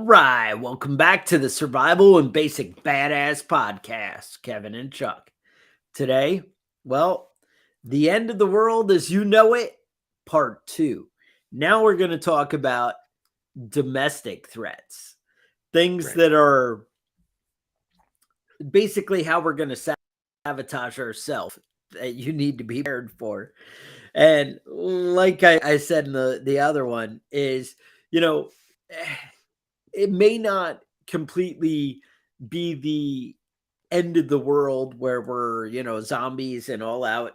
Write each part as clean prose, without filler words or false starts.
right, welcome back to the Survival and Basic Badass Podcast, Kevin and Chuck. Today, well, the end of the world as you know it, part 2. Now we're going to talk about domestic threats, things Right. that are basically how we're going to sabotage ourselves that you need to be prepared for. And like I said in the other one is, you know, it may not completely be the end of the world where we're, zombies and all out,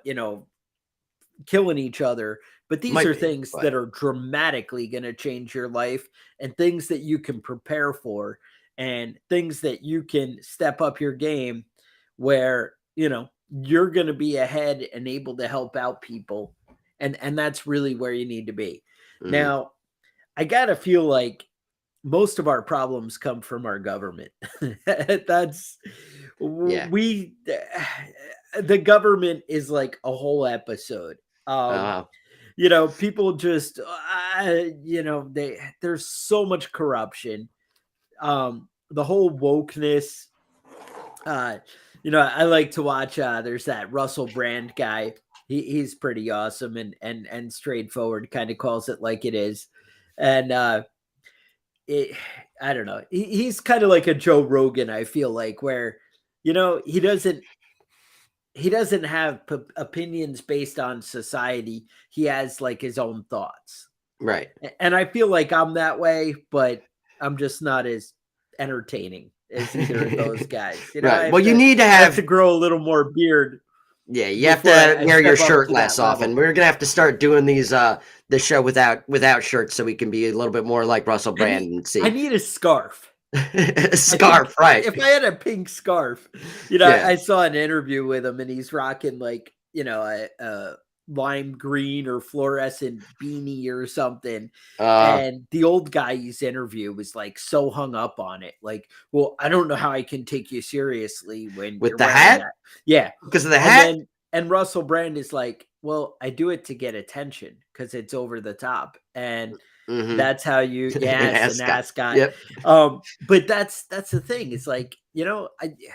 killing each other. But these Might are be, things that but are dramatically going to change your life and things that you can prepare for and things that you can step up your game where, you're going to be ahead and able to help out people. And that's really where you need to be. mhm, Now, I got to feel like most of our problems come from our government. That's yeah. we the government is like a whole episode. Uh, People just there's so much corruption. The whole wokeness. I like to watch there's that Russell Brand guy. He's pretty awesome and straightforward, kind of calls it like it is. And it, I don't know. He's kind of like a Joe Rogan, I feel like, where he doesn't have opinions based on society. He has like his own thoughts. right, And I feel like I'm that way, but I'm just not as entertaining as either of those guys. I right. have Well, you to need to I have to have, grow a little more beard yeah, you have before to I wear your step up shirt to less that often. level. We're gonna have to start doing these the show without shirts so we can be a little bit more like Russell I Brand need and I see need a scarf. a I think scarf, right? if I had a pink scarf, Yeah. I saw an interview with him and he's rocking like, a lime green or fluorescent beanie or something. Uh, And the old guy he's interviewed was like so hung up on it. Like, well, I don't know how I can take you seriously when with you're the wearing hat that. Yeah. because of the And hat. and Russell Brand is like, well, I do it to get attention because it's over the top. And Mm-hmm. that's how you yes, an Ascot. ascot. Yep. But that's the thing. It's like,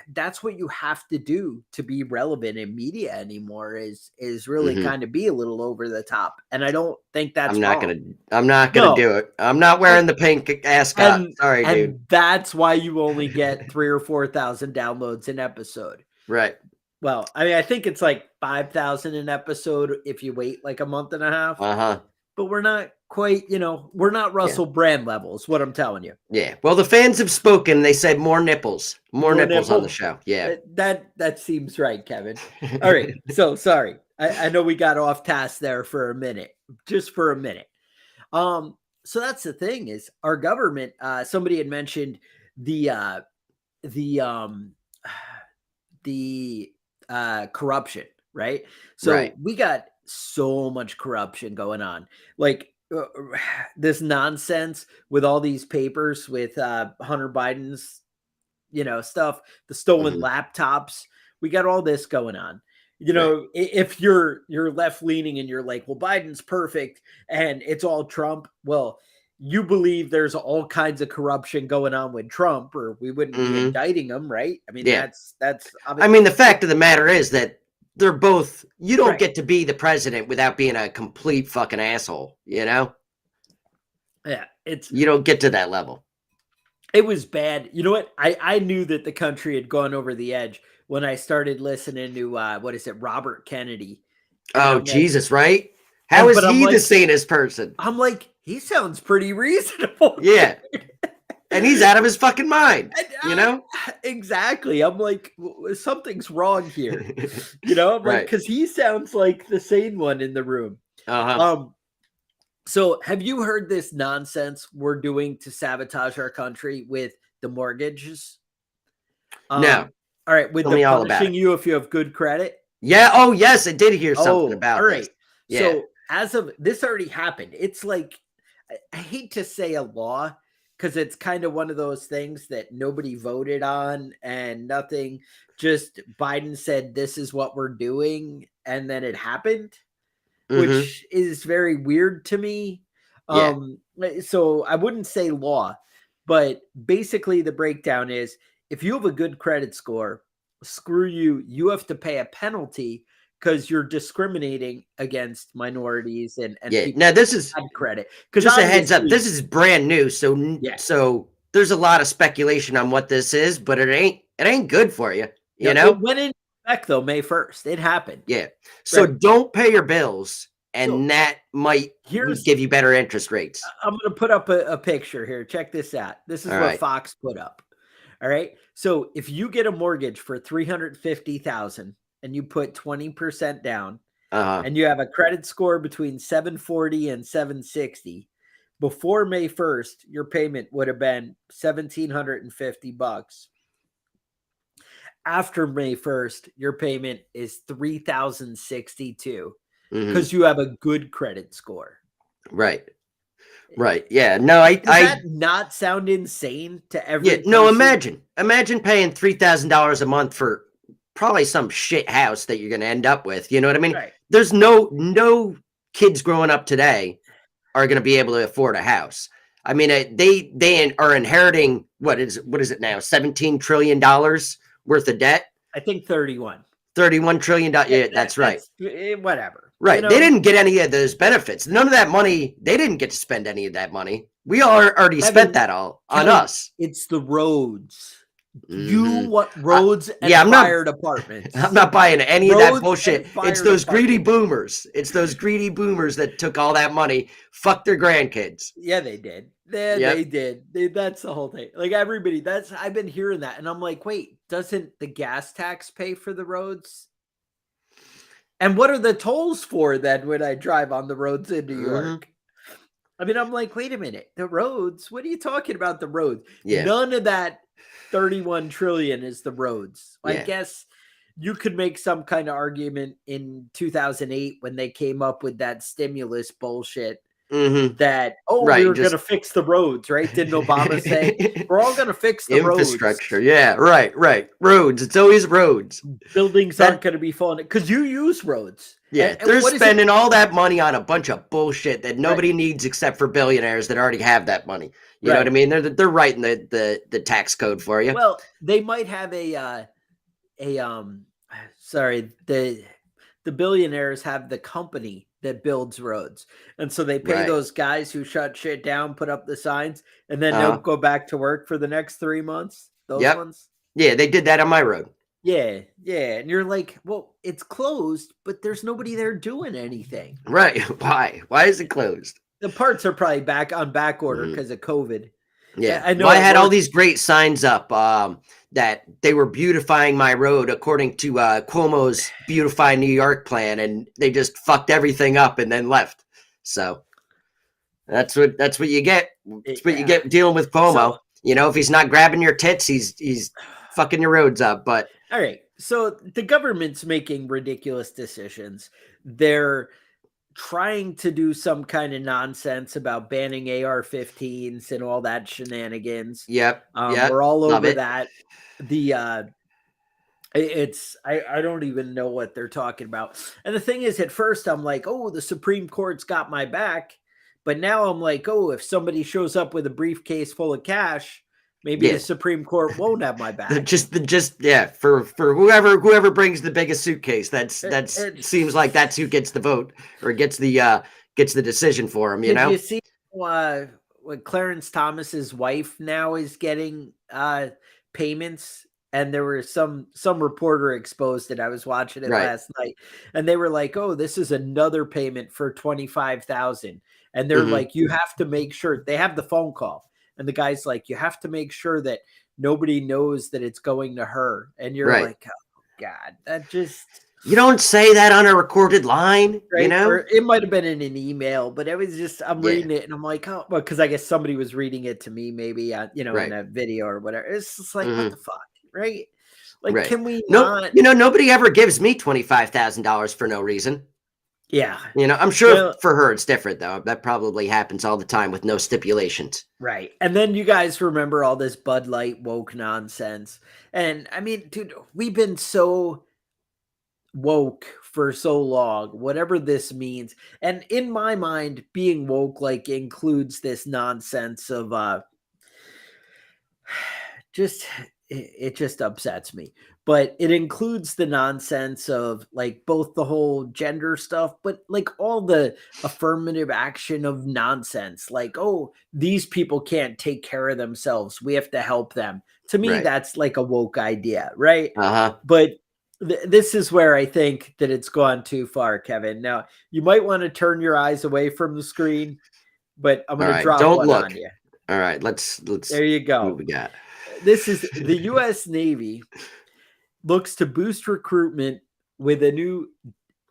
that's what you have to do to be relevant in media anymore is really Hmm. kind of be a little over the top. And I don't think I'm that's not wrong. gonna. I'm not gonna No. do it. I'm not wearing And the pink ascot. and Sorry, dude. and that's why you only get 3 or 4,000 downloads an episode. Right. Well, I mean, I think it's like 5,000 an episode if you wait like a month and a half, Uh huh. but we're not quite, we're not Yeah. Russell Brand levels, what I'm telling you. Yeah. Well, the fans have spoken. They said more nipples. More More nipples on the nipple. show. Yeah. That seems right, Kevin. All right. So sorry. I know we got off task there for a minute, just for a minute. So that's the thing is our government, somebody had mentioned the the um the corruption, right? So Right. we got so much corruption going on. Like this nonsense with all these papers with Hunter Biden's stuff, the stolen Mhm. laptops. We got all this going on. Right. If you're left leaning and you're like, well, Biden's perfect and it's all Trump. Well, you believe there's all kinds of corruption going on with Trump, or we wouldn't be Mhm. indicting him, right? I mean, Yeah. that's I mean, the fact of the matter is that they're both. You don't right. get to be the president without being a complete fucking asshole. You know. Yeah, You don't get to that level. it was bad. You know what? I knew that the country had gone over the edge when I started listening to what is it, Robert Kennedy, and Oh I'm like, Jesus! Right? How is but I'm he the like, sanest person? he sounds pretty reasonable. Yeah. And he's out of his fucking mind. And, You know. exactly. I'm like, something's wrong here. I'm like, Right. because he sounds like the sane one in the room. Uh huh. Um, so have you heard this nonsense we're doing to sabotage our country with the mortgages? No. All right, with Tell the me all about punishing it. you if you have good credit. Yeah. Oh yes, I did hear something Oh, all about this. right. Yeah. So as of this already happened. It's like I hate to say a law because it's kind of one of those things that nobody voted on and nothing. Just Biden said this is what we're doing, and then it happened, Mm-hmm. which is very weird to me. Yeah. So I wouldn't say law, But basically, the breakdown is if you have a good credit score, screw you, you have to pay a penalty because you're discriminating against minorities and Yeah. people Now this is who have credit. Because just a heads up. obviously, This is brand new, so yeah, there's a lot of speculation on what this is, but it ain't good for you. You no, know. it went into effect though May 1st. It happened. Yeah. So Right. don't pay your bills, So and that might here's give you better interest rates. I'm going to put up a picture here. Check this out. This is All what right. Fox put up. All right. So if you get a mortgage for 350,000 and you put 20% down Uh-huh. and you have a credit score between 740 and 760, before May 1st, your payment would have been $1,750. After May 1st, your payment is 3,062 Mhm. because you have a good credit score. Right. Right. Yeah. No, I Does that not sound insane to every yeah, no, person? imagine paying $3,000 a month for probably some shit house that you're going to end up with. You know what I mean? Right. There's no kids growing up today are going to be able to afford a house. I mean, they are inheriting what is it now? $17 trillion worth of debt. I think 31. $31 trillion. Yeah, that's right. Whatever. Right. They didn't get any of those benefits. None of that money. They didn't get to spend any of that money. We already spent that all on Kevin, us. it's the roads. You Mhm. want roads and yeah, I'm not- fire departments. I'm not buying any of that Roads bullshit. and fire It's those greedy departments. boomers. It's those greedy boomers that took all that money, fucked their grandkids. Yeah, they did. Yeah, Yep. they did. That's the whole thing. Like everybody, I've been hearing that. And I'm like, wait, doesn't the gas tax pay for the roads? And what are the tolls for then when I drive on the roads in New York? I mean, I'm like, wait a minute, the roads? What are you talking about? The roads? Yeah. None of that 31 trillion is the roads. I Yeah. guess you could make some kind of argument in 2008 when they came up with that stimulus bullshit Mhm. that, Right, we were just- going to fix the roads, right? Didn't Obama say we're all going to fix the Infrastructure. roads? Yeah, right. Roads. It's always roads. Buildings aren't going to be falling because you use roads. Yeah, And they're what is it- spending all that money on a bunch of bullshit that nobody needs except for billionaires that already have that money. You know what I Right. mean? They're writing the tax code for you. Well, they might have sorry, the billionaires have the company that builds roads. And so they pay Right. those guys who shut shit down, put up the signs, and then Uh-huh. they'll go back to work for the next 3 months. Those Yep. ones. Yeah, they did that on my road. Yeah. And you're like, well, it's closed, but there's nobody there doing anything. Right. Why? Why is it closed? The parts are probably back on back order Mhm. because of COVID. Yeah, I know Well, I at had all work- these great signs up that they were beautifying my road according to Cuomo's Beautify New York plan, and they just fucked everything up and then left. So that's what you get. That's what you Yeah. get dealing with Cuomo. So- You know, if he's not grabbing your tits, he's fucking your roads up. But All right. So the government's making ridiculous decisions. They're trying to do some kind of nonsense about banning AR-15s and all that shenanigans. yep, We're all love over it. that. I don't even know what they're talking about. And the thing is, at first I'm like, oh, the Supreme Court's got my back. But now I'm like, oh, if somebody shows up with a briefcase full of cash, maybe Yeah. the Supreme Court won't have my back. For whoever brings the biggest suitcase, It- seems like that's who gets the vote or gets the decision for him. You Did know. you see what Clarence Thomas's wife now is getting payments? And there were some reporter exposed it. I was watching it Right. last night, and they were like, "Oh, this is another payment for 25,000." And they're Mhm. like, "You have to make sure." They have the phone call, and the guy's like, "You have to make sure that nobody knows that it's going to her." And you're Right. like, "Oh God, that just." You don't say that on a recorded line, Right? you know? Or it might have been in an email, but it was just I'm Yeah. reading it and I'm like, oh, well, because I guess somebody was reading it to me, maybe in Right. a video or whatever. It's just like, Mhm. what the fuck, right? Like, Right. can we No, not? nobody ever gives me $25,000 for no reason. Yeah, You know, I'm sure Well- for her it's different though. That probably happens all the time with no stipulations. right. And then you guys remember all this Bud Light woke nonsense, and I mean, dude, we've been so woke for so long, whatever this means. And in my mind, being woke like includes this nonsense of just it just upsets me. But it includes the nonsense of like both the whole gender stuff, but like all the affirmative action of nonsense. Like, oh, these people can't take care of themselves. We have to help them. To me, Right. that's like a woke idea, right? Uh-huh. But this is where I think that it's gone too far, Kevin. Now, you might want to turn your eyes away from the screen, but I'm All going to right. drop Don't one on look. you. All right. Let's There you see what go. we got. This is the U.S. Navy looks to boost recruitment with a new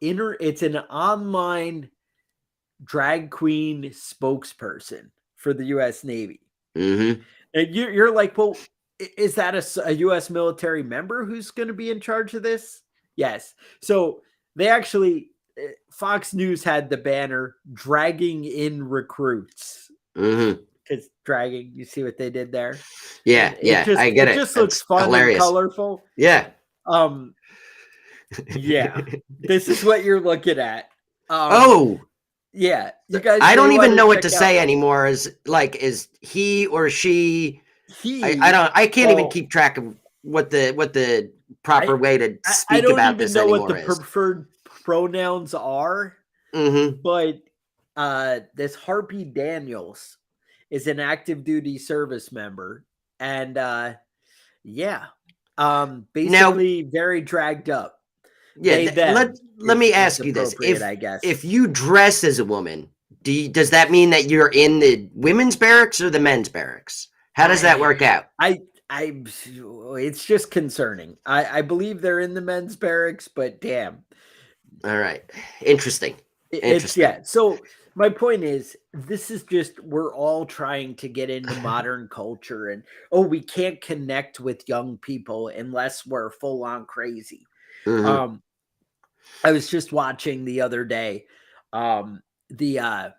it's an online drag queen spokesperson for the U.S. Navy. Mm-hmm. And you're like, well, is that a U.S. military member who's going to be in charge of this? Yes. So they actually, Fox News had the banner dragging in recruits. Mm-hmm. Because dragging, you see what they did there? Yeah, yeah, I get It it. just looks That's fun and hilarious. colorful. Yeah. Yeah, this is what you're looking at. Oh, Yeah, you guys. I don't even know what to check say out anymore. Is he or she? he. I can't even Well, keep track of what the proper way to I speak don't about even this know what anymore the is. preferred pronouns are, Mm-hmm. but this Harpy Daniels is an active duty service member, and yeah, Now, basically very dragged up. yeah, They them let me is ask you this: appropriate, I guess. if you dress as a woman, does that mean that you're in the women's barracks or the men's barracks? How does that work out? It's just concerning. I believe they're in the men's barracks, but damn, All right, interesting. it's yeah. So my point is, this is just we're all trying to get into modern culture, and oh, we can't connect with young people unless we're full on crazy. Mm-hmm. I was just watching the other day, um, the I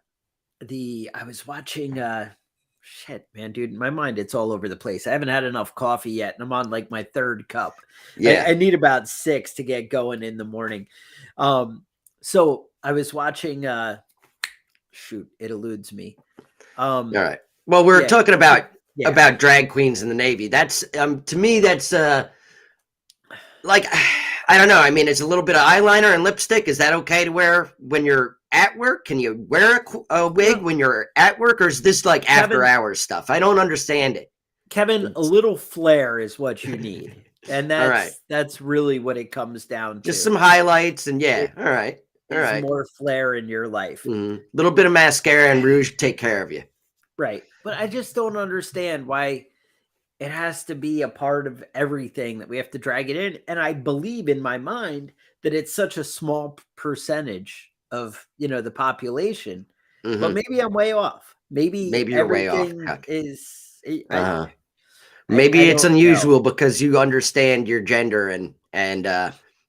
was watching shit, man, dude, my mind it's all over the place. I haven't had enough coffee yet, and I'm on like my third cup. Yeah. I need about 6 to get going in the morning. So I was watching shoot, it eludes me. All right. Well, we're Yeah, talking about yeah. drag queens in the Navy. That's to me that's like I don't know. I mean, it's a little bit of eyeliner and lipstick. Is that okay to wear when you're at work? Can you wear a wig when you're at work, or is this like after Kevin, hours stuff? I don't understand it. Kevin, a little flair is what you need. And All right. that's really what it comes down to. Just some highlights and yeah. All right. All Is right. more flair in your life. Little bit of mascara and rouge take care of you. Right. But I just don't understand why it has to be a part of everything that we have to drag it in. And I believe in my mind that it's such a small percentage of, the population. But maybe I'm way off. Maybe you're way off. everything is Maybe I it's don't unusual know. because you understand your gender and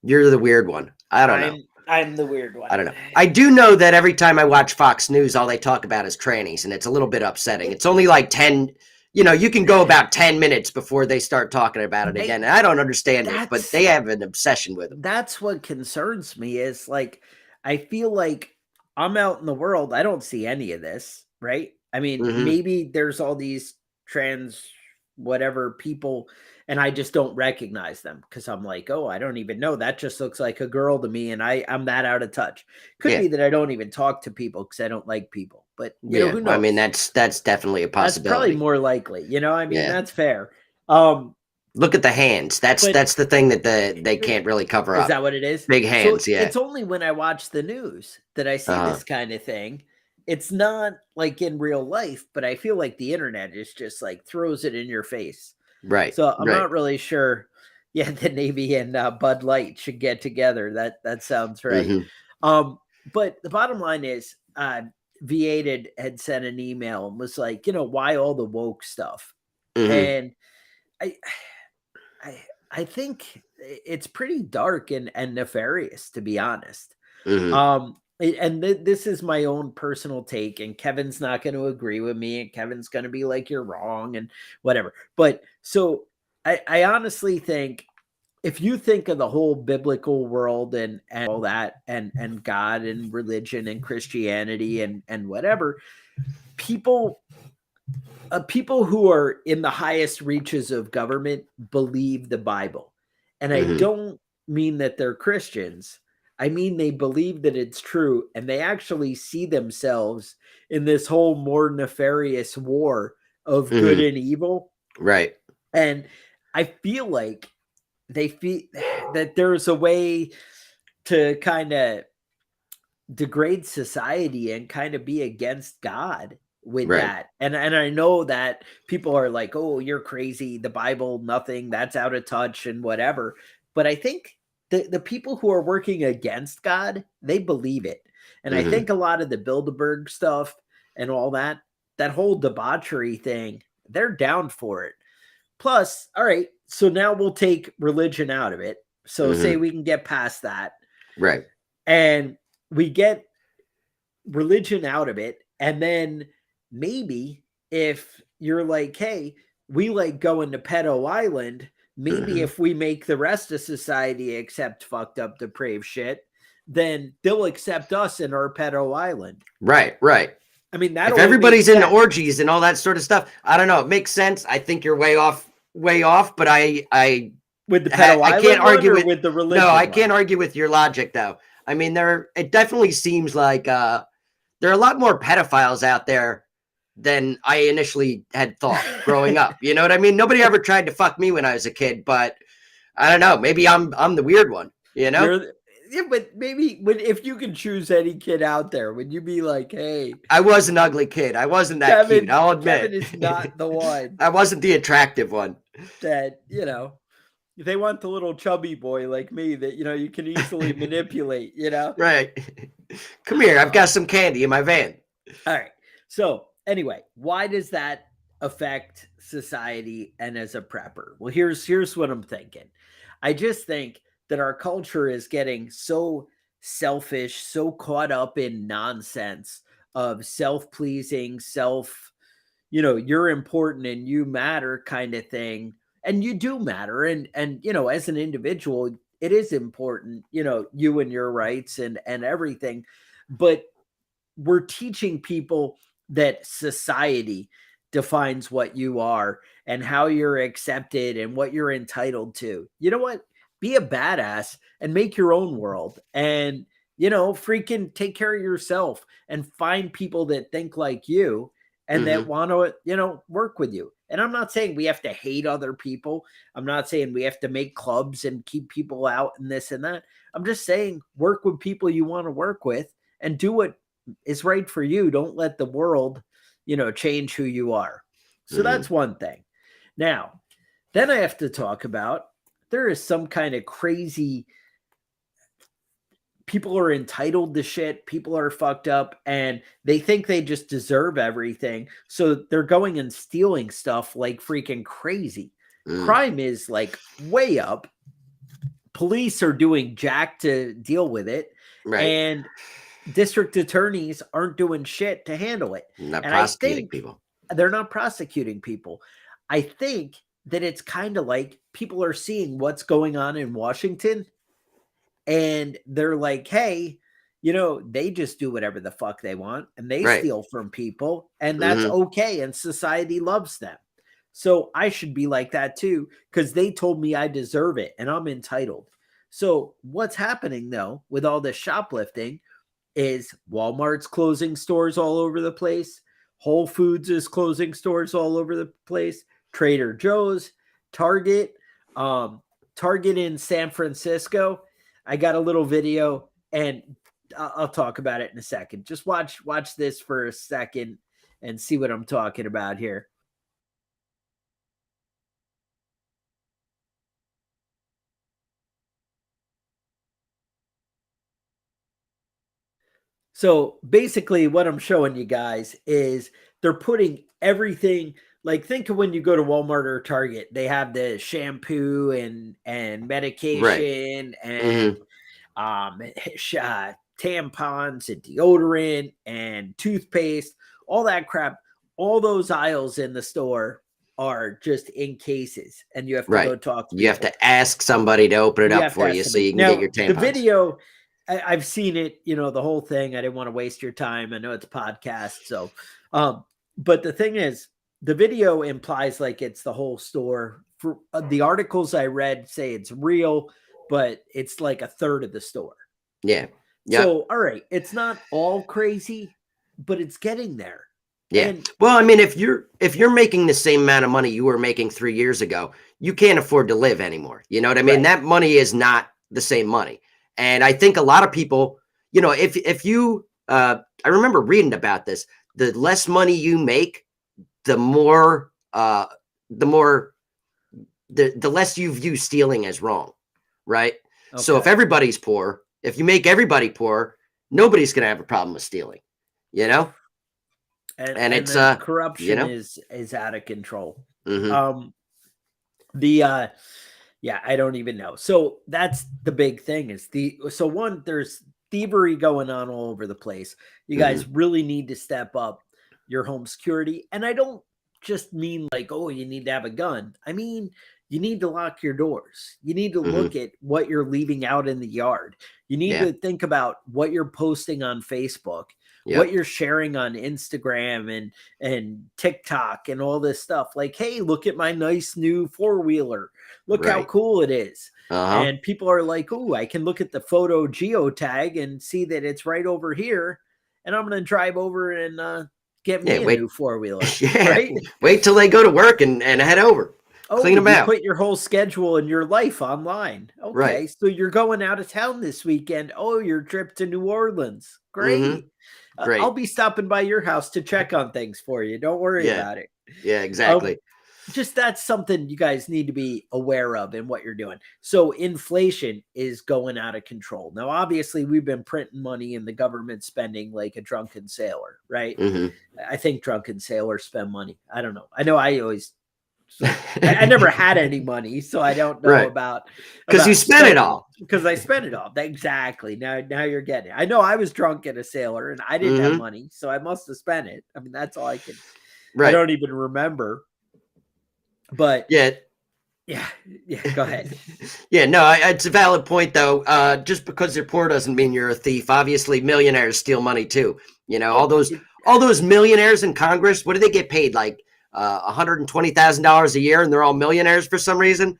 you're the weird one. I don't know. I'm the weird one. I don't know. I do know that every time I watch Fox News, all they talk about is trannies, and it's a little bit upsetting. It's only like 10, you can go about 10 minutes before they start talking about it again. And I don't understand it, but they have an obsession with them. That's what concerns me is like, I feel like I'm out in the world. I don't see any of this, right? I mean, maybe there's all these trans whatever people and I just don't recognize them because I'm like, oh, I don't even know. That just looks like a girl to me, and I'm that out of touch. Could be that I don't even talk to people because I don't like people. But who knows? I mean, that's definitely a possibility. That's probably more likely. I mean, that's fair. Look at the hands. That's the thing that they can't really cover up. Is that what it is? Big hands, so It's only when I watch the news that I see this kind of thing. It's not like in real life, but I feel like the internet is just like throws it in your face. Right. So I'm not really sure. Yeah, the Navy and Bud Light should get together. That sounds right. But the bottom line is, V8 had sent an email and was like, why all the woke stuff? And I think it's pretty dark and nefarious, to be honest. And this is my own personal take, and Kevin's not going to agree with me, and Kevin's going to be like, you're wrong and whatever. But so I honestly think if you think of the whole biblical world and all that and God and religion and Christianity and whatever, people people who are in the highest reaches of government believe the Bible. And I Mhm. don't mean that they're Christians. I mean they believe that it's true and they actually see themselves in this whole more nefarious war of good Mhm. and evil. Right. And I feel like they feel that there's a way to kind of degrade society and kind of be against God with Right. that. And I know that people are like, "Oh, you're crazy. The Bible, nothing. That's out of touch and whatever." But I think the people who are working against God, they believe it. And I Mhm. think a lot of the Bilderberg stuff and all that, that whole debauchery thing, they're down for it. Plus, all right, so now we'll take religion out of it. So say Mhm. we can get past that Right. and we get religion out of it. And then maybe if you're like, hey, we like going to Pedo Island, maybe Mhm. if we make the rest of society accept fucked up, depraved shit, then they'll accept us in our Pedo Island. Right. Right. I mean, that If only makes everybody's into sense orgies and all that sort of stuff, I don't know. It makes sense. I think you're way off. But with the Pedo I can't Island one argue or with. with the No, I religion can't one. argue with your logic though. I mean, it definitely seems like there are a lot more pedophiles out there than I initially had thought growing up. You know what I mean? Nobody ever tried to fuck me when I was a kid, but I don't know. Maybe I'm the weird one. You know? You're yeah, but maybe when if you can choose any kid out there, would you be like, hey, I was an ugly kid. I wasn't that cute. Kevin, I'll Kevin admit. is not the one I wasn't the attractive one. that, they want the little chubby boy like me that, you can easily manipulate. Right. Come here. I've got Um, some candy in my van. all right. So, anyway, why does that affect society and as a prepper? Well, here's what I'm thinking. I just think that our culture is getting so selfish, so caught up in nonsense of self-pleasing, you're important and you matter kind of thing. And you do matter. And as an individual, it is important, you and your rights and everything. But we're teaching people that society defines what you are and how you're accepted and what you're entitled to. You know what? Be a badass and make your own world and freaking take care of yourself and find people that think like you and that Hmm. want to, work with you. And I'm not saying we have to hate other people. I'm not saying we have to make clubs and keep people out and this and that. I'm just saying work with people you want to work with and do what is right for you. Don't let the world, change who you are. So Hmm. that's one thing. Now, then I have to talk about there is some kind of crazy people are entitled to shit, people are fucked up and they think they just deserve everything. So they're going and stealing stuff like freaking crazy. Mm. Crime is like way up. Police are doing jack to deal with it. Right. And district attorneys aren't doing shit to handle it. Not And I prosecuting think people. they're not prosecuting people. I think that it's kind of like people are seeing what's going on in Washington and they're like, hey, they just do whatever the fuck they want and they Right. steal from people and that's Hmm. okay. And society loves them. So I should be like that too because they told me I deserve it and I'm entitled. So what's happening though with all this shoplifting is Walmart's closing stores all over the place. Whole Foods is closing stores all over the place. Trader Joe's, Target, um, Target in San Francisco. I got a little video, and I'll talk about it in a second. Just watch this for a second and see what I'm talking about here. So basically, what I'm showing you guys is they're putting everything like think of when you go to Walmart or Target, they have the shampoo and Right. medication Hmm. and tampons and deodorant and toothpaste, all that crap. All those aisles in the store are just in cases, and you have to go Right. talk to You have people. to ask somebody to open it You up have to for ask you so somebody. you can get Now, your the tampons. video, I've seen it, the whole thing. I didn't want to waste your time. I know it's a podcast. So, but the thing is, the video implies like it's the whole store. For the articles I read say it's real, but it's like a third of the store. Yeah. Yep. So, all right, it's not all crazy, but it's getting there. Yeah. And Well, I mean, if you're making the same amount of money you were making 3 years ago, you can't afford to live anymore. You know what I mean? right. That money is not the same money. And I think a lot of people, you know, if you I remember reading about this, the less money you make, the more the less you view stealing as wrong, right? So if Okay. everybody's poor, if you make everybody poor, nobody's going to have a problem with stealing, you know? And And it's then you corruption know, is out of control. hmm The Yeah, I don't even know. So that's the big thing is so one, there's thievery going on all over the place. You hmm guys really need to step up your home security. And I don't just mean like, oh, you need to have a gun. I mean, you need to lock your doors. You need to hmm look at what you're leaving out in the yard. You need yeah, to think about what you're posting on Facebook, what yep, you're sharing on Instagram and TikTok and all this stuff. Like, hey, look at my nice new four-wheeler. Look how right, cool it is. uh-huh, And people are like, oh, I can look at the photo geotag and see that it's right over here. And I'm going to drive over and get yeah. me a new Wait, four-wheeler, yeah, right? wait till they go to work and head over, clean Oh, them you out, put your whole schedule and your life online. right, Okay. So you're going out of town this weekend. Oh, your trip to New Orleans. hmm Great. I'll great, be stopping by your house to check on things for you. Don't worry yeah, about it. yeah, Um, exactly, just that's something you guys need to be aware of in what you're doing. So inflation is going out of control. Now, obviously, we've been printing money and the government spending like a drunken sailor, right? hmm I think drunken sailors spend money. I don't know. I know I always like I never had any money, so I don't know right, because you about spent it spending all, because I spent it all. Exactly. Now you're getting it. I know I was drunk at a sailor and I didn't have hmm money, so I must have spent it. I mean, that's all I can. I right, don't even remember, but yeah. yeah, yeah. Go ahead. Yeah, no, it's a valid point though. Just because you're poor doesn't mean you're a thief. Obviously, millionaires steal money too. You know, Oh, all those millionaires in Congress. What do they get paid? Like $120,000 a year, and they're all millionaires for some reason.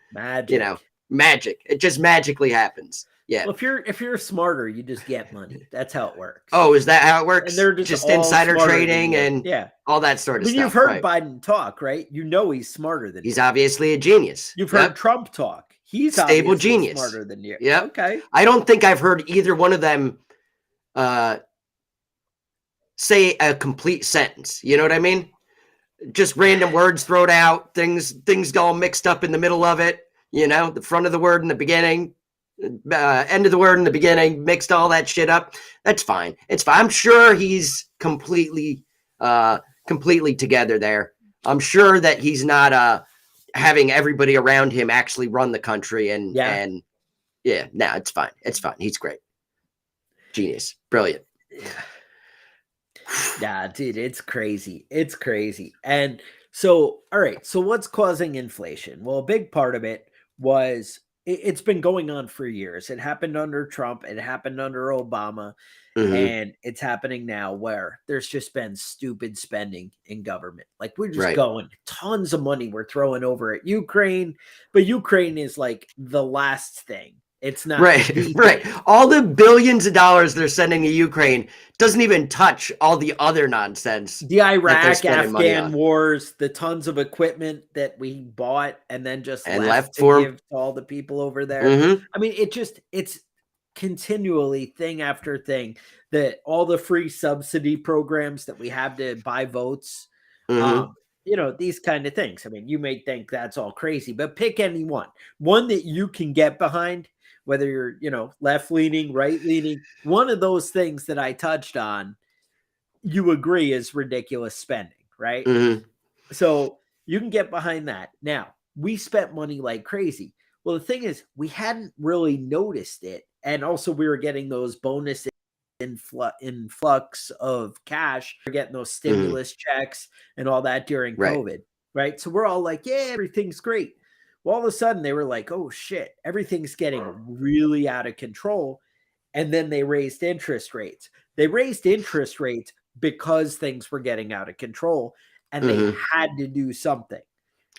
You know, magic. magic. It just magically happens. Yeah. Well, if you're smarter, you just get money. That's how it works. Oh, is that how it And works? they're just Just all insider smarter than trading you. and Yeah. all that sort I of mean, you've stuff, heard right? Biden talk, right? You know he's smarter than He's you. obviously a genius. You've heard Yep. Trump talk. He's Stable obviously genius. smarter than you. Yep. Okay. I don't think I've heard either one of them uh, say a complete sentence. You know what I mean? Just random words thrown out, things all mixed up in the middle of it. You know, the front of the word in the beginning, end of the word in the beginning, mixed all that shit up. That's fine. It's fine. I'm sure he's completely together there. I'm sure that he's not having everybody around him actually run the country Yeah. and yeah, no, it's fine. It's fine. He's great. Genius. Brilliant. Yeah, dude, it's crazy. It's crazy. And so, all right. So, what's causing inflation? Well, a big part of it was it's been going on for years. It happened under Trump, it happened under Obama, hmm and it's happening now where there's just been stupid spending in government. Like, we're just Right. going tons of money we're throwing over at Ukraine, but Ukraine is like the last thing. It's not Right, the right. thing. All the billions of dollars they're sending to Ukraine doesn't even touch all the other nonsense The that they're Iraq spending money Afghan on wars, the tons of equipment that we bought and then just and left left to for them. give to all the people over there. hmm I mean, it's continually thing after thing that all the free subsidy programs that we have to buy votes, hmm these kind of things. I mean, you may think that's all crazy, but pick any one that you can get behind, whether you're, left leaning, right leaning, one of those things that I touched on you agree is ridiculous spending, right? hmm So you can get behind that. Now, we spent money like crazy. Well, the thing is, we hadn't really noticed it. And also, we were getting those bonus influx of cash. We're getting those hmm stimulus checks and all that during Right. COVID, right? So we're all like, yeah, everything's great. Well, all of a sudden, they were like, oh shit, everything's getting really out of control. And then they raised interest rates. They raised interest rates because things were getting out of control. and they had to do something.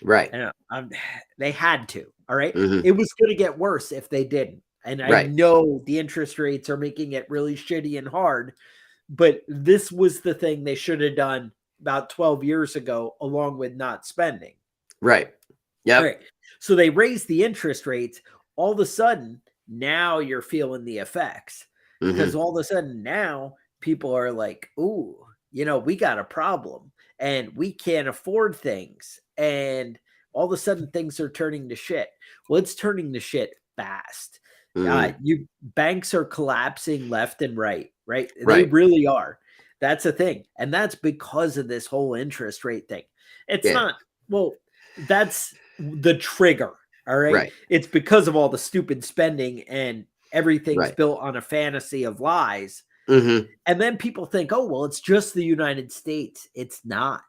Right. And they had to. All right. Mm-hmm. It was going to get worse if they didn't. And I Right. know the interest rates are making it really shitty and hard, but this was the thing they should have done about 12 years ago, along with not spending. Right. Yep. All right. So they raised the interest rates. All of a sudden, now you're feeling the effects because all of a sudden now people are like, ooh, we got a problem and we can't afford things. And all of a sudden things are turning to shit. Well, it's turning to shit fast. Banks are collapsing left and right, right? They really are. That's a thing. And that's because of this whole interest rate thing. It's not, well, that's the trigger. All right. It's because of all the stupid spending and everything's built on a fantasy of lies. And then people think, oh, well, it's just the United States. It's not.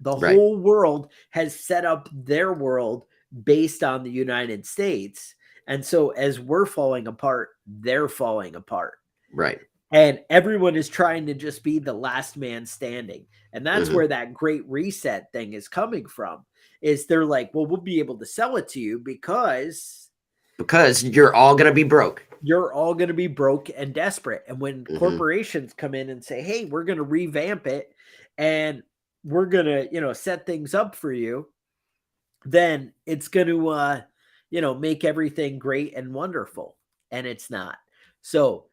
The whole world has set up their world based on the United States. And so as we're falling apart, they're falling apart. Right. And everyone is trying to just be the last man standing. And that's where that great reset thing is coming from. Is they're like, well, we'll be able to sell it to you because you're all going to be broke. You're all going to be broke and desperate. And when corporations come in and say, hey, we're going to revamp it and we're going to, set things up for you, then it's going to, make everything great and wonderful. And it's not. So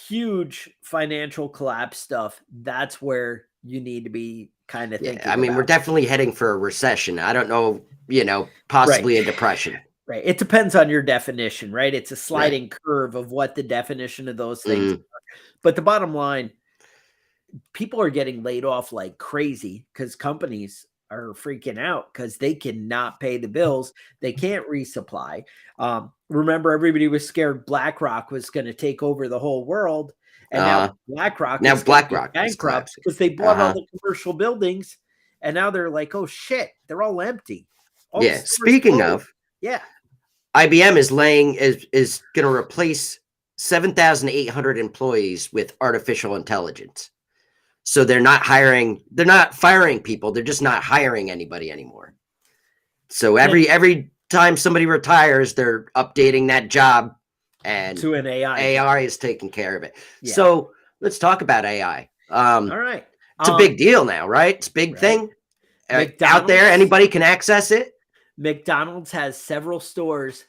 huge financial collapse stuff. That's where you need to be kind of thinking. I mean, we're definitely heading for a recession. I don't know, possibly a depression. Right. It depends on your definition, right? It's a sliding curve of what the definition of those things are. But the bottom line, people are getting laid off like crazy because companies are freaking out because they cannot pay the bills. They can't resupply. Remember, everybody was scared BlackRock was going to take over the whole world. And now BlackRock is bankrupt because they bought all the commercial buildings. And now they're like, oh, shit, they're all empty. Speaking of, IBM is is going to replace 7,800 employees with artificial intelligence. So they're not firing people. They're just not hiring anybody anymore. So every time somebody retires, they're updating that job and to an AI. AI is taking care of it. Yeah. So let's talk about AI. All right. It's a big deal now, right? It's a big thing. Out there, anybody can access it. McDonald's has several stores.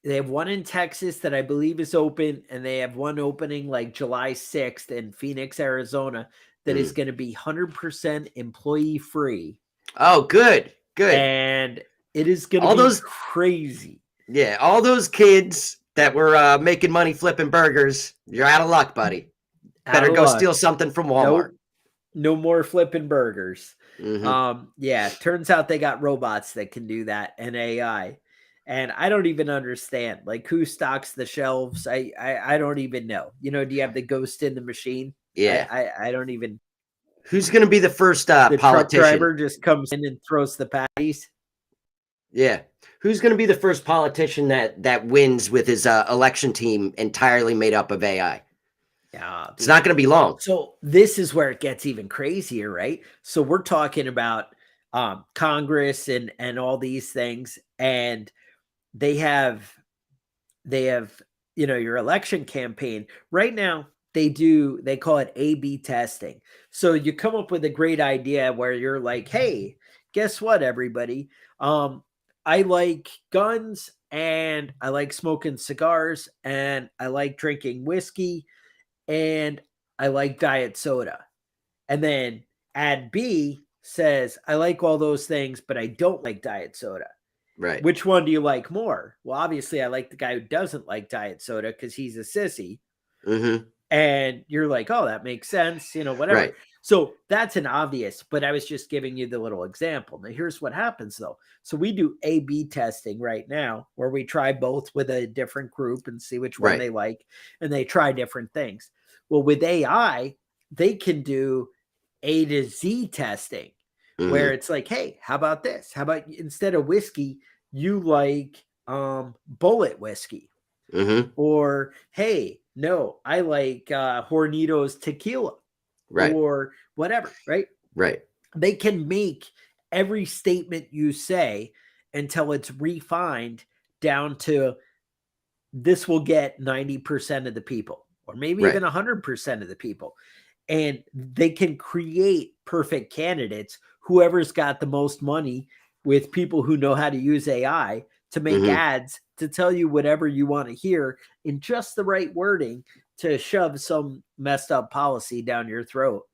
They have one in Texas that I believe is open, and they have one opening like July 6th in Phoenix, Arizona, that is going to be 100% employee free. Oh, good. And it is going to be crazy. Yeah, all those kids that were making money flipping burgers, you're out of luck, buddy. Better go steal something from Walmart. No more flipping burgers. Turns out they got robots that can do that and AI. And I don't even understand, like, who stocks the shelves. I don't even know. Do you have the ghost in the machine? Yeah. I don't even. Who's going to be the first the politician? Truck driver just comes in and throws the patties. Yeah. Who's going to be the first politician that wins with his election team entirely made up of AI? Yeah, it's not going to be long. So this is where it gets even crazier, right? So we're talking about Congress and all these things, and they have your election campaign right now. They call it A/B testing. So you come up with a great idea where you're like, hey, guess what, everybody? I like guns and I like smoking cigars and I like drinking whiskey and I like diet soda. And then ad B says, I like all those things, but I don't like diet soda. Right. Which one do you like more? Well, obviously I like the guy who doesn't like diet soda because he's a sissy. And you're like, oh, that makes sense, whatever. Right. So that's an obvious, but I was just giving you the little example. Now, here's what happens, though. So we do A/B testing right now where we try both with a different group and see which one they like, and they try different things. Well, with AI, they can do A to Z testing where it's like, hey, how about this? How about instead of whiskey, you like bullet whiskey? Or, hey, no, I like Hornitos tequila. Or whatever, right? Right. they can make every statement you say until it's refined down to this will get 90% of the people, or maybe Right. even 100% of the people. And they can create perfect candidates, whoever's got the most money with people who know how to use AI to make Hmm. ads to tell you whatever you want to hear in just the right wording to shove some messed up policy down your throat.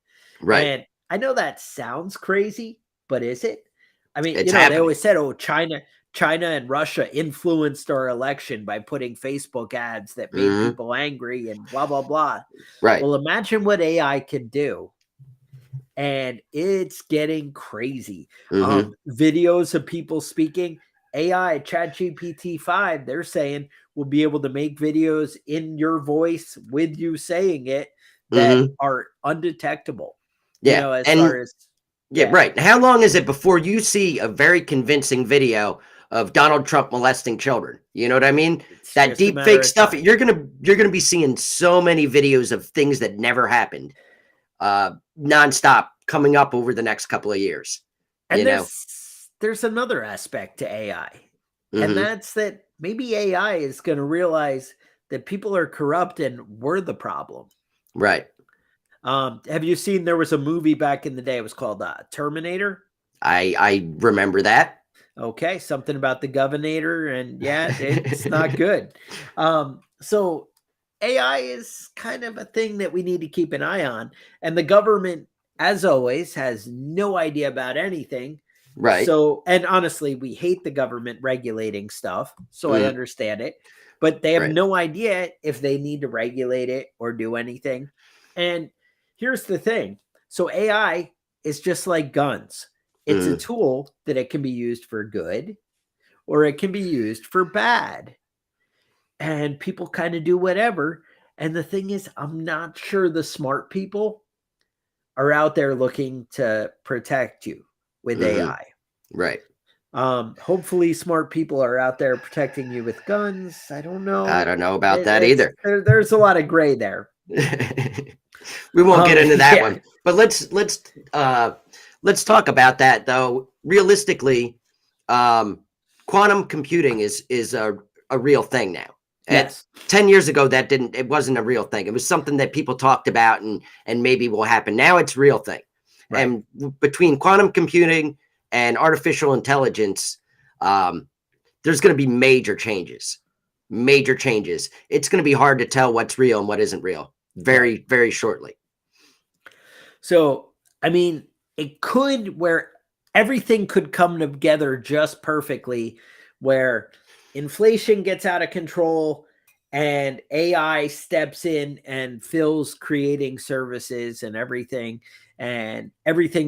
Right. And I know that sounds crazy, but is it? I mean, It's they happening. always said, "Oh, China and Russia influenced our election by putting Facebook ads that made Hmm. people angry and blah blah blah." Right. Well, imagine what AI can do, and it's getting crazy. Hmm. Videos of people speaking, AI, ChatGPT 5, they're saying will be able to make videos in your voice with you saying it that Hmm. are undetectable, Yeah. as far And as, yeah, yeah, right. How long is it before you see a very convincing video of Donald Trump molesting children? You know what I mean? it's That just a deep matter fake of stuff. time. You're gonna be seeing so many videos of things that never happened, nonstop coming up over the next couple of years. You And know. there's another aspect to AI, and Hmm. that's that maybe AI is going to realize that people are corrupt and we're the problem. Right. Have you seen there was a movie back in the day? It was called Terminator. I remember that. Okay, something about the governor, and yeah, it's not good. So AI is kind of a thing that we need to keep an eye on, and the government, as always, has no idea about anything. Right. So, and honestly, we hate the government regulating stuff, so I Mhm. understand it, but they have Right. no idea if they need to regulate it or do anything. And here's the thing. So AI is just like guns. It's a Mhm. tool that it can be used for good or it can be used for bad. And people kind of do whatever. And the thing is, I'm not sure the smart people are out there looking to protect you with Mhm. AI. Right. Hopefully, smart people are out there protecting you with guns. I don't I know. don't know about that either. There's a lot of gray there. We won't get into that Yeah, one. But let's talk about that though. Realistically, um, quantum computing is a real thing now. At yes, 10 years ago, it wasn't a real thing. It was something that people talked about and maybe will happen. Now it's a real thing. right. And between quantum computing and artificial intelligence, um, there's going to be major changes. Major changes. It's going to be hard to tell what's real and what isn't real Right. very, very shortly. So, I mean, it could where everything could come together just perfectly, where inflation gets out of control and AI steps in and fills creating services and everything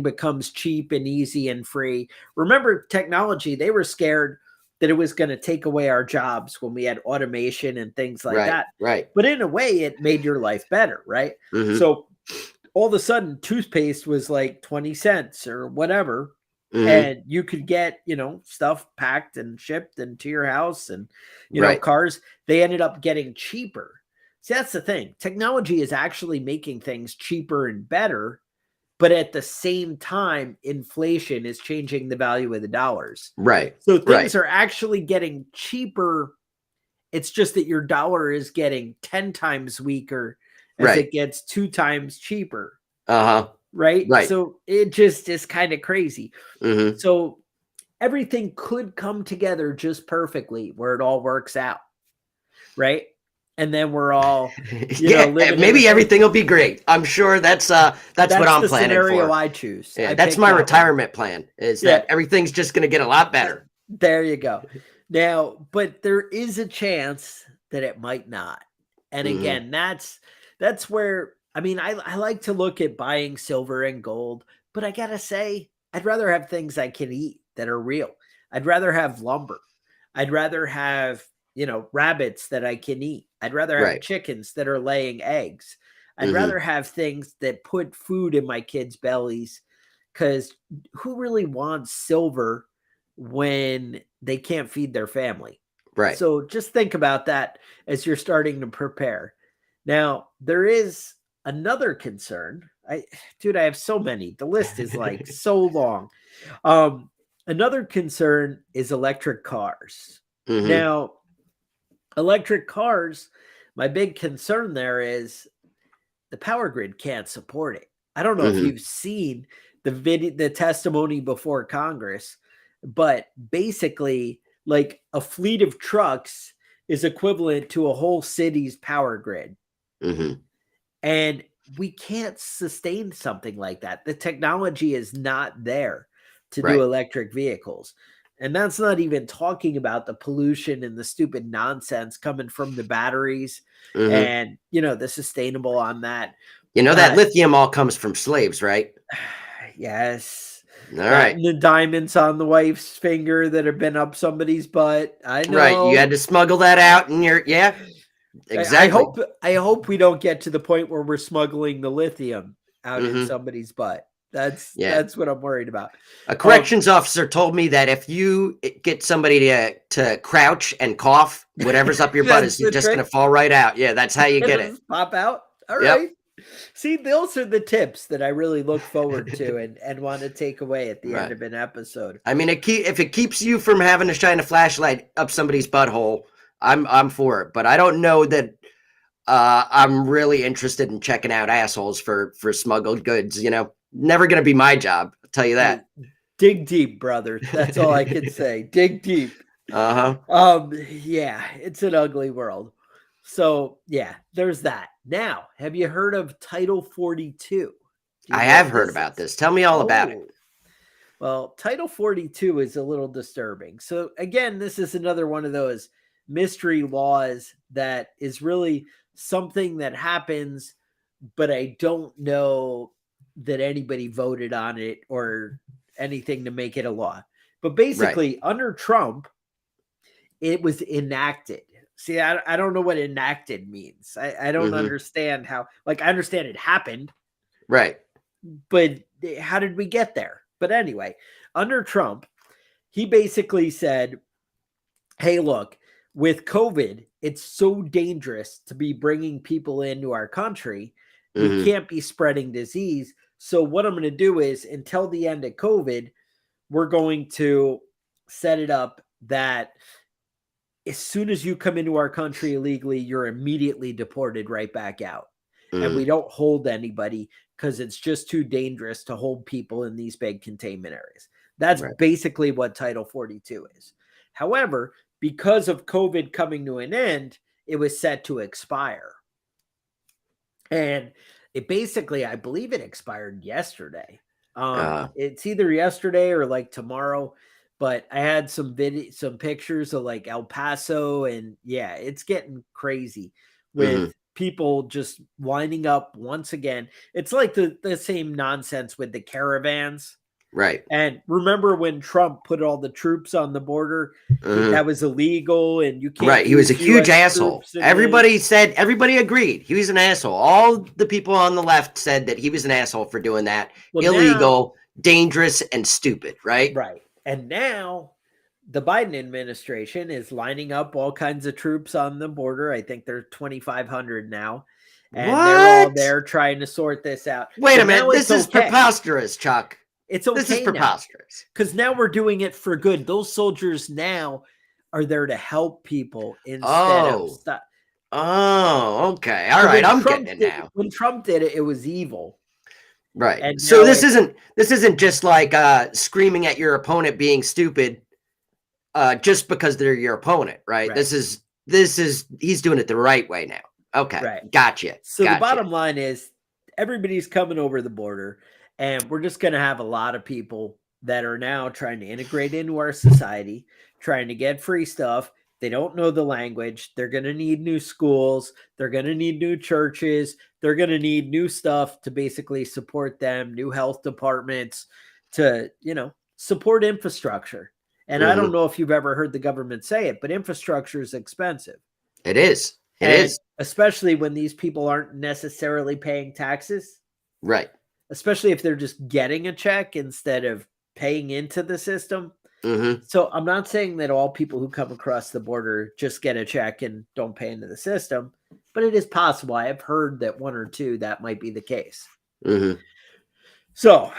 becomes cheap and easy and free. Remember, technology, they were scared that it was going to take away our jobs when we had automation and things like Right, that. right. But in a way, it made your life better, right? Mhm, So all of a sudden toothpaste was like 20 cents or whatever, mhm. and you could get stuff packed and shipped into your house, and Right, cars, they ended up getting cheaper. See, that's the thing, technology is actually making things cheaper and better, but at the same time inflation is changing the value of the dollars, right, so right, things are actually getting cheaper. It's just that your dollar is getting 10 times weaker as right. it gets 2 times cheaper, Uh-huh. right? Right. So it just is kind of crazy. Mhm. So everything could come together just perfectly where it all works out, right? And then we're all, Yeah, living in the maybe same. everything will be great. I'm sure that's what That's I'm the planning scenario for. I choose. Yeah, I that's picked my that one. retirement plan, is Yeah, that everything's just gonna get a lot better. there you go. Now, but there is a chance that it might not. And Mhm. again, that's where, I mean, I like to look at buying silver and gold, but I gotta say, I'd rather have things I can eat that are real. I'd rather have lumber. I'd rather have, rabbits that I can eat. I'd rather have Right. chickens that are laying eggs. I'd Mhm. rather have things that put food in my kids' bellies, because who really wants silver when they can't feed their family? Right. So just think about that as you're starting to prepare. Now, there is another concern. Dude, I have so many. The list is like so long. Another concern is electric cars. Mm-hmm. Now, electric cars, my big concern there is the power grid can't support it. I don't know if Mm-hmm. you've seen the testimony before Congress, but basically, like a fleet of trucks is equivalent to a whole city's power grid. Mm-hmm. And we can't sustain something like that. The technology is not there to do Right. electric vehicles. And that's not even talking about the pollution and the stupid nonsense coming from the batteries Mm-hmm. and, you know, the sustainable on that. You know that But lithium all comes from slaves, right? yes, All that right. and the diamonds on the wife's finger that have been up somebody's butt. I Right. You had know. to smuggle that out and yeah, I exactly. hope we don't get to the point where we're smuggling the lithium out in Mm-hmm. somebody's butt. That's Yeah. that's what I'm worried about. A corrections officer told me that if you get somebody to crouch and cough, whatever's up your butt That's is the just going to trick. fall right out. Yeah, that's how you get it. Just pop out. All Yep. right. See, those are the tips that I really look forward to and want to take away at the end Right. of an episode. I mean, if it keeps you from having to shine a flashlight up somebody's butthole, I'm for it. But I don't know that I'm really interested in checking out assholes for smuggled goods. You know, never going to be my job. I'll tell you Hey, that. dig deep, brother. That's all I can say. Dig deep. Uh-huh. Yeah, it's an ugly world. So yeah, there's that. Now, have you heard of Title 42? Do you I know what have heard this about is? this. Tell me all about it. Oh, well, Title 42 is a little disturbing. So again, this is another one of those mystery laws that is really something that happens, but I don't know that anybody voted on it or anything to make it a law. But Right. basically, under Trump, it was enacted. See, I don't know what enacted means. I don't Mm-hmm. understand how, like, I understand it happened, Right. but how did we get there? But anyway, under Trump, he basically said, hey, look, with COVID, it's so dangerous to be bringing people into our country. We Mm-hmm. can't be spreading disease. So, what I'm going to do is until the end of COVID, we're going to set it up that as soon as you come into our country illegally, you're immediately deported right back out. And we Mm-hmm. don't hold anybody because it's just too dangerous to hold people in these big containment areas. That's Right. basically what Title 42 is. However, because of COVID coming to an end, it was set to expire. And it basically, I believe it expired yesterday. It's either yesterday or like tomorrow, but I had some pictures of like El Paso, and yeah, it's getting crazy Mm-hmm. with people just lining up once again. It's like the same nonsense with the caravans. Right. And remember when Trump put all the troops on the border, Mm-hmm. that was illegal, and you can't Right. He was a use huge U.S. asshole. troops in the Everybody agreed. He was an asshole. All the people on the left said that he was an asshole for doing that. well now. Illegal, dangerous, and stupid, right? Right. And now the Biden administration is lining up all kinds of troops on the border. I think they're 2,500 now. And they're all What? there trying to sort this out. Wait So a minute. now This it's is okay. preposterous, Chuck. It's This is okay now. preposterous. Because now we're doing it for good. Those soldiers now are there to help people instead of stuff. Oh, okay. All So right. when I'm Trump getting it did now. when Trump did it, it was evil. Right. And So now this isn't just like screaming at your opponent being stupid just because they're your opponent, right? Right. This is he's doing it the right way now. Okay. Right. Gotcha. So the Gotcha. bottom line is everybody's coming over the border, and we're just going to have a lot of people that are now trying to integrate into our society, trying to get free stuff. They don't know the language. They're going to need new schools. They're going to need new churches. They're going to need new stuff to basically support them, new health departments to, support infrastructure. And I don't Mhm. know if you've ever heard the government say it, but infrastructure is expensive. It is. It And is. especially when these people aren't necessarily paying taxes, Right. especially if they're just getting a check instead of paying into the system. Mm-hmm. So I'm not saying that all people who come across the border just get a check and don't pay into the system, but it is possible. I have heard that one or two that might be the case. Mm-hmm. So,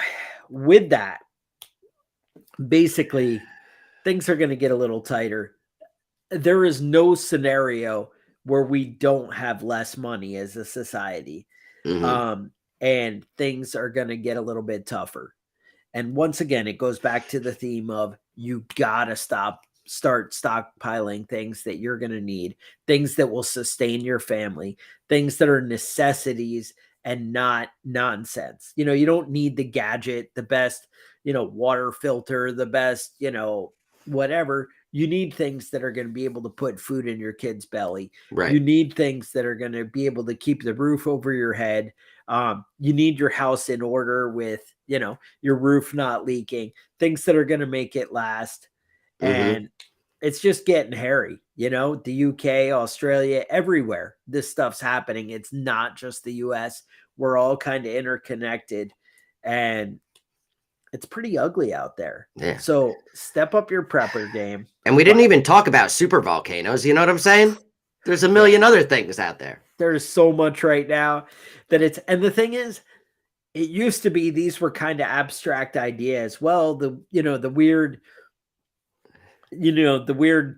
with that, basically, things are going to get a little tighter. There is no scenario where we don't have less money as a society. Mm-hmm. And things are going to get a little bit tougher. And once again, it goes back to the theme of you got to start stockpiling things that you're going to need, things that will sustain your family, things that are necessities and not nonsense. You don't need the gadget, the best, water filter, the best, whatever. You need things that are going to be able to put food in your kid's belly. Right. You need things that are going to be able to keep the roof over your head. You need your house in order with, your roof not leaking, things that are going to make it last. Mm-hmm. And it's just getting hairy, the UK, Australia, everywhere this stuff's happening. It's not just the US. We're all kind of interconnected, and it's pretty ugly out there. Yeah. So step up your prepper game. And we didn't even talk about super volcanoes. You know what I'm saying? There's a million other things out there. There's so much right now that and the thing is, it used to be these were kind of abstract ideas. Well, the weird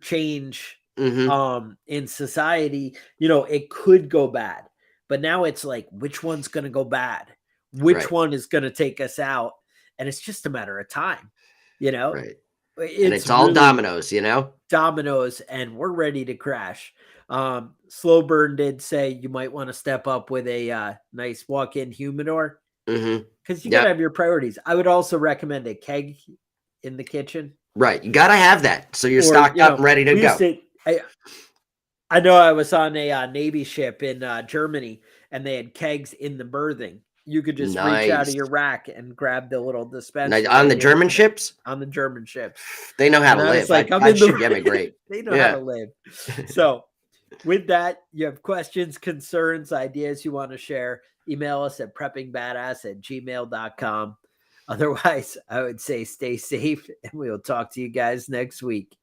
change Mm-hmm. in society, it could go bad. But now it's like, which one's going to go bad? Which Right. one is going to take us out? And it's just a matter of time. Right. It's And it's all really dominoes, dominoes, and we're ready to crash. Slow Burn did say you might want to step up with a nice walk-in humidor, Mm-hmm. because you got to have your priorities. I would also recommend a keg in the kitchen. Right. You got to have that. So you're Or, stocked up and ready to go. I know I was on a Navy ship in Germany, and they had kegs in the berthing. You could just reach out of Nice. your rack and grab the little dispenser. On the right German in- ships? On the German ships. They know how And to I was live. like, I'm I'd in the ship them a great. They know Yeah. how to live. So, with that, you have questions, concerns, ideas you want to share, email us at preppingbadass@gmail.com. Otherwise, I would say stay safe, and we'll talk to you guys next week.